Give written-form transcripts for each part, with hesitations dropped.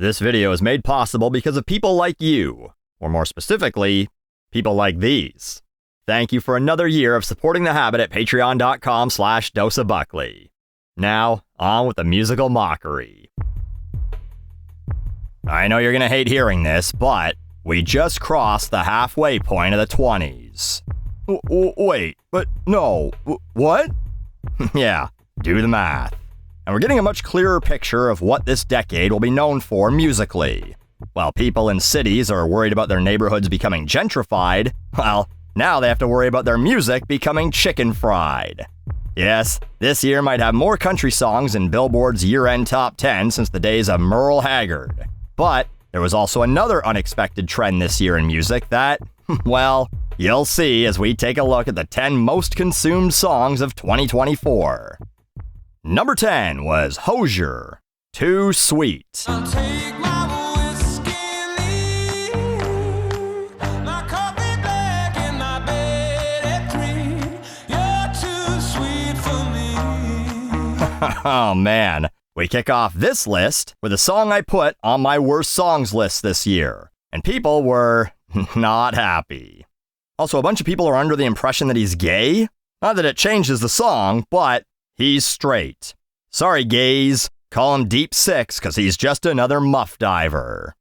This video is made possible because of people like you, or more specifically, people like these. Thank you for another year of supporting the habit at patreon.com/doseofbuckley. Now, on with the musical mockery. I know you're gonna hate hearing this, but we just crossed the halfway point of the 20s. Wait, but no, what? Yeah, do the math. And we're getting a much clearer picture of what this decade will be known for musically. While people in cities are worried about their neighborhoods becoming gentrified, well, now they have to worry about their music becoming chicken fried. Yes, this year might have more country songs in Billboard's year-end top 10 since the days of Merle Haggard. But there was also another unexpected trend this year in music that, well, you'll see as we take a look at the 10 most consumed songs of 2024. Number 10 was Hozier, Too Sweet. I'll take my whiskey, my coffee black and my bed at 3. You're too sweet for me. Oh man, we kick off this list with a song I put on my worst songs list this year, and people were not happy. Also, a bunch of people are under the impression that he's gay. Not that it changes the song, but he's straight. Sorry, gays. Call him Deep Six, because he's just another muff diver.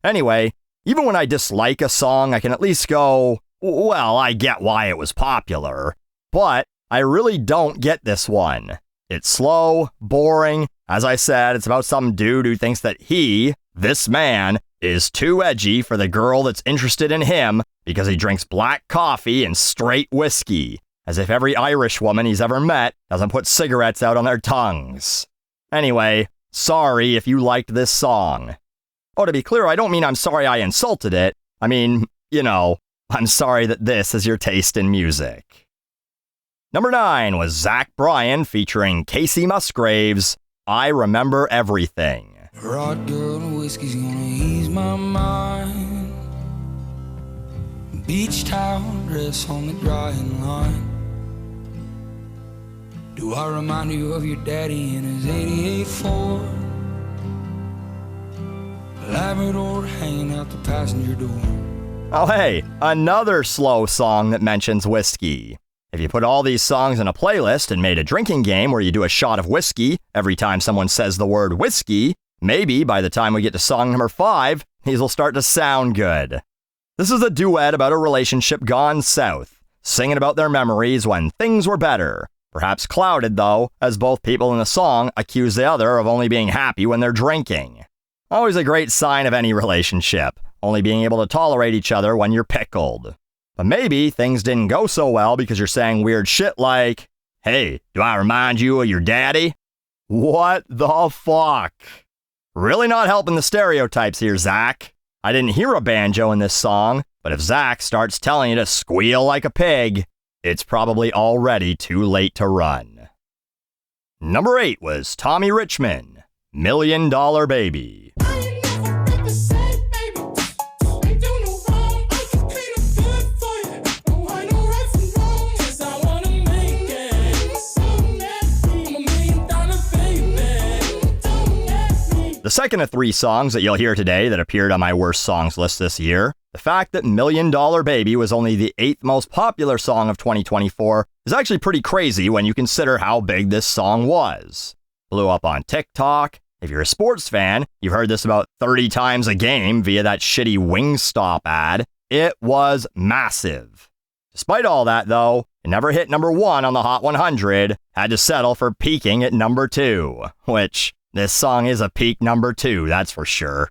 Anyway, even when I dislike a song, I can at least go, well, I get why it was popular. But I really don't get this one. It's slow, boring. As I said, it's about some dude who thinks that he, this man, is too edgy for the girl that's interested in him because he drinks black coffee and straight whiskey. As if every Irish woman he's ever met doesn't put cigarettes out on their tongues. Anyway, sorry if you liked this song. Oh, to be clear, I don't mean I'm sorry I insulted it. I mean, you know, I'm sorry that this is your taste in music. Number 9 was Zach Bryan featuring Casey Musgraves, I Remember Everything. Right girl, whiskey's gonna ease my mind. Beach towel dress on the drying line. Do I remind you of your daddy in his 88 Ford? Labrador hanging out the passenger door. Oh hey, another slow song that mentions whiskey. If you put all these songs in a playlist and made a drinking game where you do a shot of whiskey every time someone says the word whiskey, maybe by the time we get to song number 5, these will start to sound good. This is a duet about a relationship gone south, singing about their memories when things were better. Perhaps clouded, though, as both people in the song accuse the other of only being happy when they're drinking. Always a great sign of any relationship, only being able to tolerate each other when you're pickled. But maybe things didn't go so well because you're saying weird shit like, hey, do I remind you of your daddy? What the fuck? Really not helping the stereotypes here, Zach. I didn't hear a banjo in this song, but if Zach starts telling you to squeal like a pig, it's probably already too late to run. Number 8 was Tommy Richman, $1 Million Baby. The second of 3 songs that you'll hear today that appeared on my worst songs list this year, the fact that $1 Million Baby was only the 8th most popular song of 2024 is actually pretty crazy when you consider how big this song was. Blew up on TikTok. If you're a sports fan, you've heard this about 30 times a game via that shitty Wingstop ad. It was massive. Despite all that, though, it never hit number 1 on the Hot 100, had to settle for peaking at number 2, which... this song is a peak number 2, that's for sure.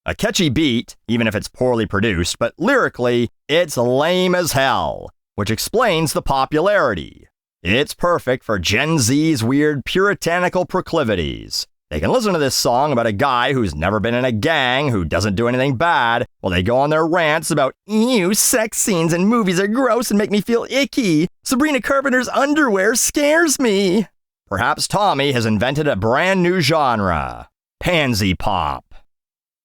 A catchy beat, even if it's poorly produced, but lyrically, it's lame as hell, which explains the popularity. It's perfect for Gen Z's weird puritanical proclivities. They can listen to this song about a guy who's never been in a gang, who doesn't do anything bad, while they go on their rants about, ew, sex scenes in movies are gross and make me feel icky. Sabrina Carpenter's underwear scares me. Perhaps Tommy has invented a brand new genre, pansy pop.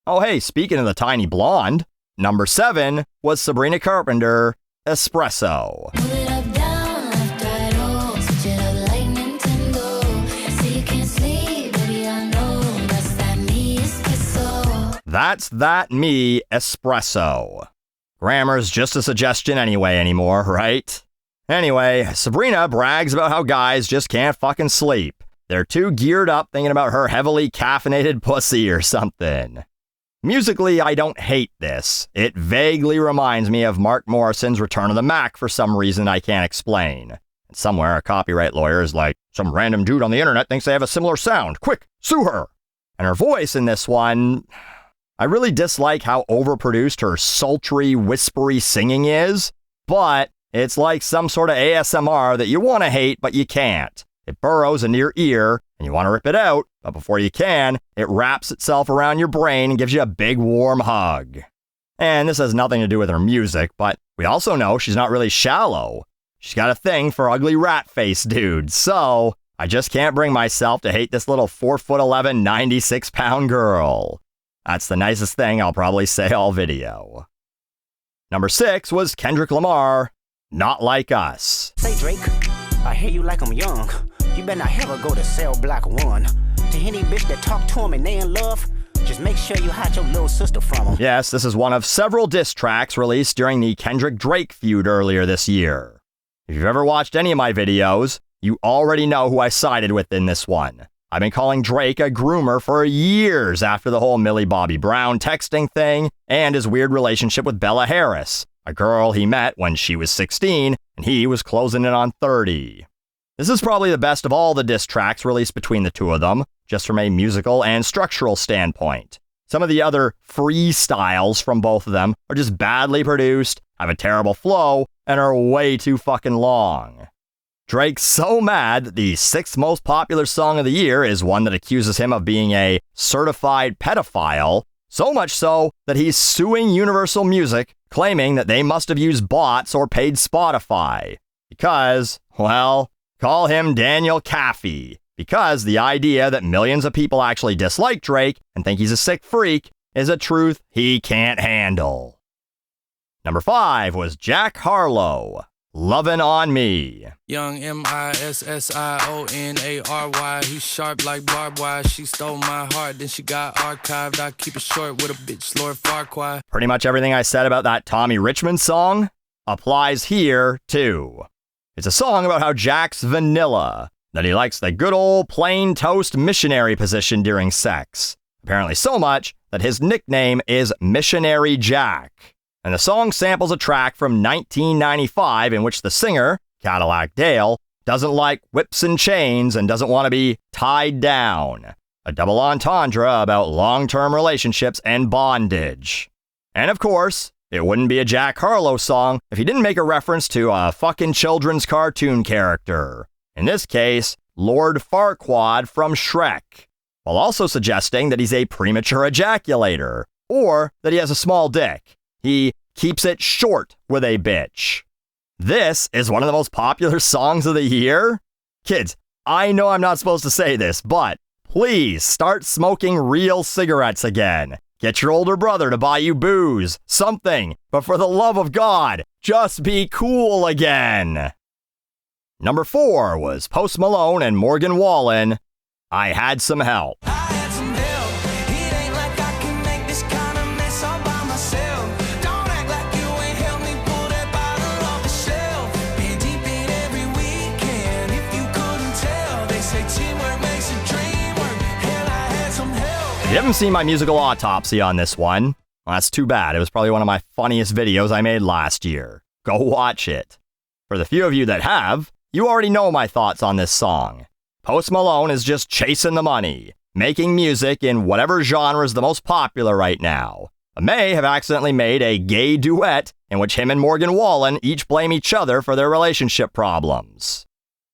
Oh hey, speaking of the tiny blonde, number 7 was Sabrina Carpenter, Espresso. That's that me espresso. Grammar's just a suggestion anyway anymore, right? Anyway, Sabrina brags about how guys just can't fucking sleep. They're too geared up thinking about her heavily caffeinated pussy or something. Musically, I don't hate this. It vaguely reminds me of Mark Morrison's Return of the Mac for some reason I can't explain. And somewhere, a copyright lawyer is like, some random dude on the internet thinks they have a similar sound. Quick, sue her! And her voice in this one, I really dislike how overproduced her sultry, whispery singing is, but it's like some sort of ASMR that you want to hate, but you can't. It burrows into your ear, and you want to rip it out, but before you can, it wraps itself around your brain and gives you a big warm hug. And this has nothing to do with her music, but we also know she's not really shallow. She's got a thing for ugly rat-faced dudes, so I just can't bring myself to hate this little 4'11", 96-pound girl. That's the nicest thing I'll probably say all video. Number 6 was Kendrick Lamar, Not Like Us. Say Drake, I hear you like I'm young. You better not ever go to cell block 1. To any bitch that talk to him and they in love, just make sure you hide your little sister from him. Yes, this is one of several diss tracks released during the Kendrick-Drake feud earlier this year. If you've ever watched any of my videos, you already know who I sided with in this one. I've been calling Drake a groomer for years after the whole Millie Bobby Brown texting thing and his weird relationship with Bella Harris, a girl he met when she was 16 and he was closing in on 30. This is probably the best of all the diss tracks released between the two of them, just from a musical and structural standpoint. Some of the other freestyles from both of them are just badly produced, have a terrible flow, and are way too fucking long. Drake's so mad that the 6th most popular song of the year is one that accuses him of being a certified pedophile, so much so that he's suing Universal Music, claiming that they must have used bots or paid Spotify. Because, well, call him Daniel Caffey. Because the idea that millions of people actually dislike Drake and think he's a sick freak is a truth he can't handle. Number 5 was Jack Harlow, Lovin' on Me. Young MISSIONARY, he's sharp like barbed wire. She stole my heart, then she got archived. I keep it short with a bitch, Lord Farquaad. Pretty much everything I said about that Tommy Richman song applies here, too. It's a song about how Jack's vanilla, that he likes the good old plain toast missionary position during sex. Apparently so much that his nickname is Missionary Jack. And the song samples a track from 1995 in which the singer, Cadillac Dale, doesn't like whips and chains and doesn't want to be tied down. A double entendre about long-term relationships and bondage. And of course, it wouldn't be a Jack Harlow song if he didn't make a reference to a fucking children's cartoon character. In this case, Lord Farquaad from Shrek. While also suggesting that he's a premature ejaculator, or that he has a small dick. He keeps it short with a bitch. This is one of the most popular songs of the year. Kids, I know I'm not supposed to say this, but please start smoking real cigarettes again. Get your older brother to buy you booze, something, but for the love of God, just be cool again. Number 4 was Post Malone and Morgan Wallen, I Had Some Help. I had some help. It ain't like I can make this kind of mess all by myself. Don't act like you ain't helped me pull that bottle off the shelf. Been deep in every weekend, if you couldn't tell. They say teamwork makes a dream work. Hell, I had some help. If you haven't seen my musical autopsy on this one, well, that's too bad. It was probably one of my funniest videos I made last year. Go watch it. For the few of you that have, you already know my thoughts on this song. Post Malone is just chasing the money, making music in whatever genre is the most popular right now. But may have accidentally made a gay duet in which him and Morgan Wallen each blame each other for their relationship problems.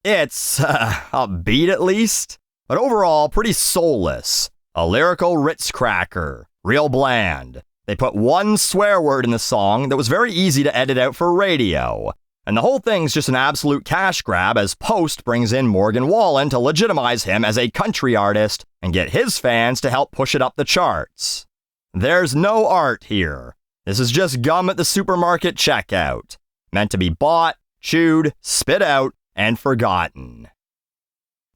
It's upbeat at least, but overall pretty soulless. A lyrical Ritz cracker, real bland. They put one swear word in the song that was very easy to edit out for radio. And the whole thing's just an absolute cash grab as Post brings in Morgan Wallen to legitimize him as a country artist and get his fans to help push it up the charts. There's no art here. This is just gum at the supermarket checkout. Meant to be bought, chewed, spit out, and forgotten.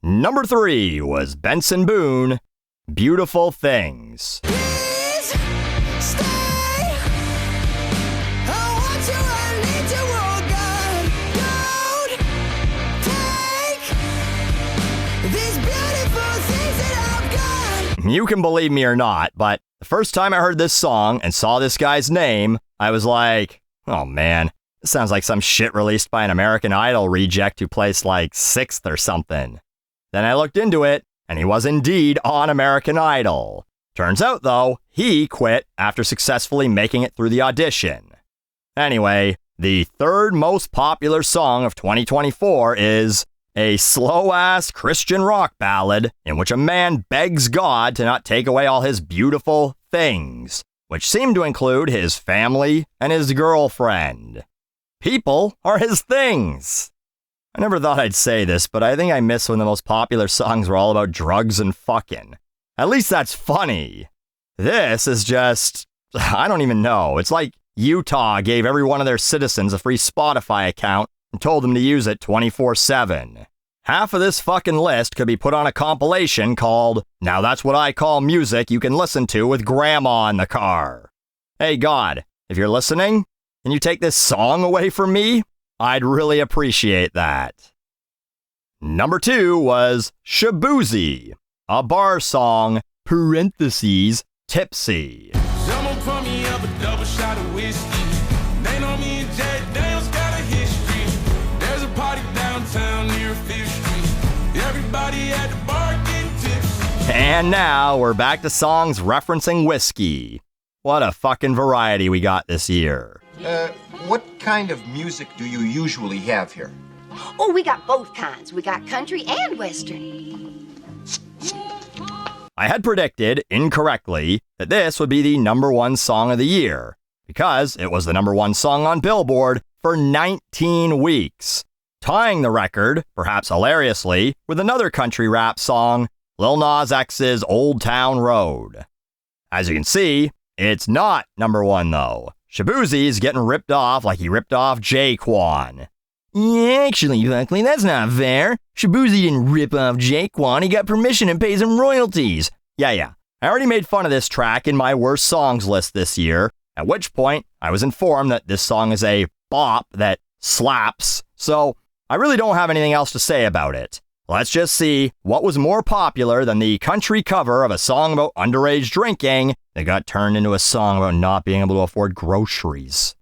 Number 3 was Benson Boone, Beautiful Things. Please, Stay. I want you, I need you, oh God. Don't take these beautiful things that I've got. You can believe me or not, but the first time I heard this song and saw this guy's name, I was like, oh man, this sounds like some shit released by an American Idol reject who placed like 6th or something. Then I looked into it, and he was indeed on American Idol. Turns out, though, he quit after successfully making it through the audition. Anyway, the third most popular song of 2024 is a slow-ass Christian rock ballad in which a man begs God to not take away all his beautiful things, which seem to include his family and his girlfriend. People are his things. I never thought I'd say this, but I think I miss when the most popular songs were all about drugs and fucking. At least that's funny. This is just, I don't even know. It's like Utah gave every one of their citizens a free Spotify account and told them to use it 24/7. Half of this fucking list could be put on a compilation called, Now That's What I Call Music You Can Listen To with Grandma in the Car. Hey God, if you're listening, can you take this song away from me? I'd really appreciate that. Number 2 was Shaboozey, a bar song, parentheses, tipsy. Someone pour me up a double shot of whiskey. They know me and Jack Daniels got a history. There's a party downtown near 5th Street. Everybody at the bar getting tipsy. And now we're back to songs referencing whiskey. What a fucking variety we got this year. What kind of music do you usually have here? Oh, we got both kinds. We got country and western. I had predicted, incorrectly, that this would be the number 1 song of the year, because it was the number 1 song on Billboard for 19 weeks, tying the record, perhaps hilariously, with another country rap song, Lil Nas X's Old Town Road. As you can see, it's not number 1 though. Shaboozey's getting ripped off like he ripped off Jaquan. Actually, Buckley, that's not fair. Shaboozey didn't rip off Jaquan, he got permission and pays him royalties. Yeah. I already made fun of this track in my worst songs list this year, at which point I was informed that this song is a bop that slaps, so I really don't have anything else to say about it. Let's just see what was more popular than the country cover of a song about underage drinking that got turned into a song about not being able to afford groceries.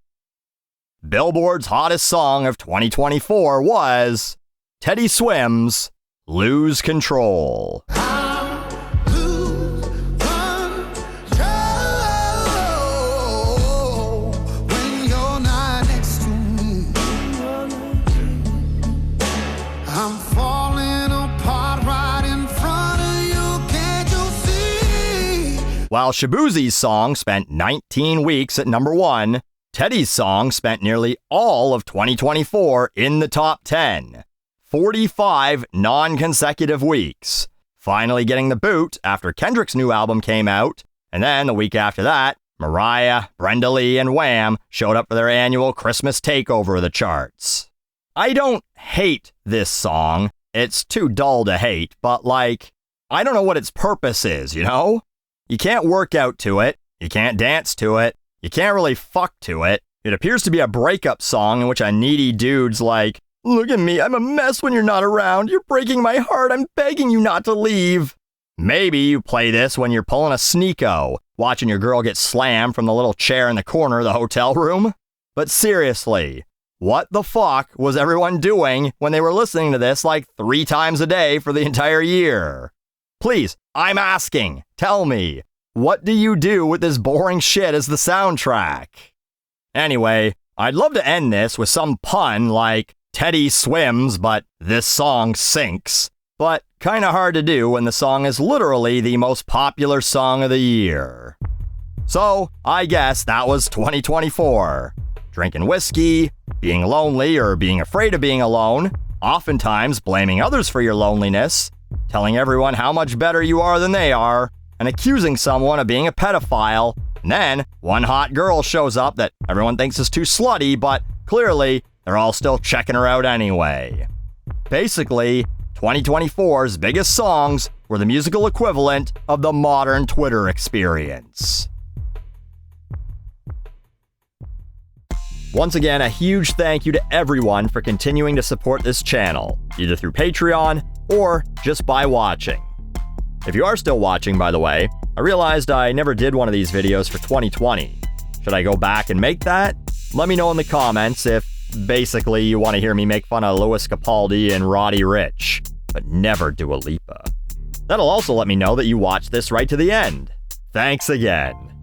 Billboard's hottest song of 2024 was Teddy Swims' Lose Control. While Shaboozey's song spent 19 weeks at number 1, Teddy's song spent nearly all of 2024 in the top 10. 45 non-consecutive weeks. Finally getting the boot after Kendrick's new album came out, and then the week after that, Mariah, Brenda Lee, and Wham showed up for their annual Christmas takeover of the charts. I don't hate this song. It's too dull to hate, but I don't know what its purpose is, you know? You can't work out to it, you can't dance to it, you can't really fuck to it. It appears to be a breakup song in which a needy dude's like, look at me, I'm a mess when you're not around, you're breaking my heart, I'm begging you not to leave. Maybe you play this when you're pulling a sneako, watching your girl get slammed from the little chair in the corner of the hotel room. But seriously, what the fuck was everyone doing when they were listening to this 3 times a day for the entire year? Please, I'm asking, tell me, what do you do with this boring shit as the soundtrack? Anyway, I'd love to end this with some pun like Teddy swims, but this song sinks. But kinda hard to do when the song is literally the most popular song of the year. So, I guess that was 2024. Drinking whiskey, being lonely or being afraid of being alone, oftentimes blaming others for your loneliness, telling everyone how much better you are than they are, and accusing someone of being a pedophile, and then one hot girl shows up that everyone thinks is too slutty, but clearly they're all still checking her out anyway. Basically, 2024's biggest songs were the musical equivalent of the modern Twitter experience. Once again, a huge thank you to everyone for continuing to support this channel, either through Patreon or just by watching. If you are still watching, by the way, I realized I never did one of these videos for 2020. Should I go back and make that? Let me know in the comments if basically you want to hear me make fun of Louis Capaldi and Roddy Ricch, but never Dua Lipa. That'll also let me know that you watched this right to the end. Thanks again.